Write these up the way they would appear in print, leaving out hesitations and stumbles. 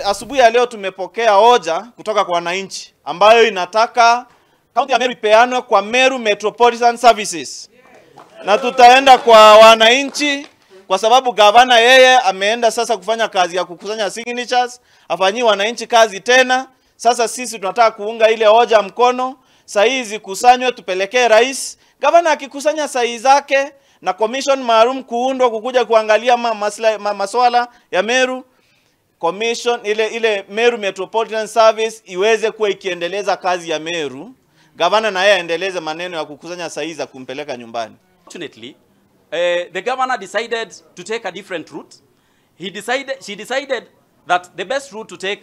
Asubuhi ya leo tumepokea hoja kutoka kwa wananchi ambayo inataka kaunti ya Meru ipeanwe kwa Meru Metropolitan Services. Na tutaenda kwa wananchi kwa sababu gavana yeye ameenda sasa kufanya kazi ya kukusanya signatures, afanyie wananchi kazi tena. Sasa sisi tunataka kuunga ile hoja mkono, sahihi zikusanywe tupelekee rais. Gavana akikusanya sahihi zake na commission maalum kuundwa kukuja kuangalia masuala ya Meru, commission ile Meru Metropolitan Service iweze kuwa ikiendeleza kazi ya Meru. Gavana na yeye aendeleze maneno ya kukusanya sahihi za kumpeleka nyumbani. Fortunately, the governor decided to take a different route. She decided that the best route to take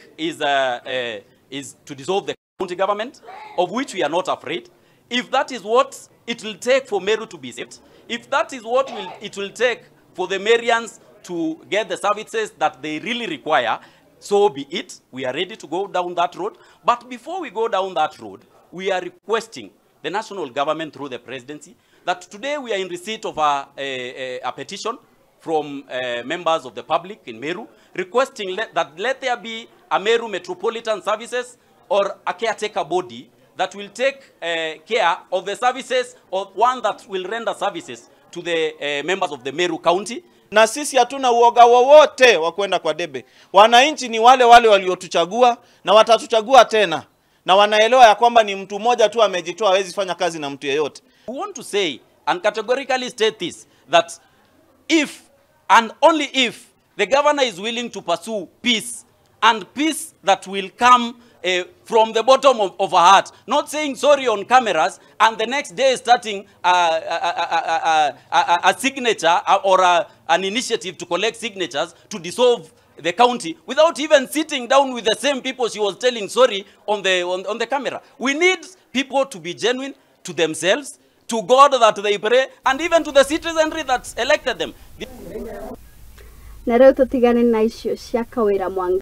is to dissolve the county government, of which we are not afraid. If that is what it will take for Meru to be saved, if that is what it will take for the Merians to get the services that they really require, so be it. We are ready to go down that road. But before we go down that road, we are requesting the national government through the presidency that today we are in receipt of a petition from members of the public in Meru requesting that let there be a Meru Metropolitan Services or a caretaker body that will take care of the services, or one that will render services to the members of the Meru County. Na sisi hatuna uoga wowote wa kwenda kwa debe. Wananchi ni wale waliotuchagua na watatuchagua tena. Na wanaelewa ya kwamba ni mtu mmoja tu amejitoa, hawezi fanya kazi na mtu yeyote. We want to say and categorically state this, that if and only if the governor is willing to pursue peace, and peace that will come from the bottom of her heart, not saying sorry on cameras and the next day starting a signature or an initiative to collect signatures to dissolve the county without even sitting down with the same people she was telling sorry on the camera. We need people to be genuine to themselves, to God that they pray, and even to the citizenry that elected them. Na leo tutigane na icio cia kawira Mwangaza.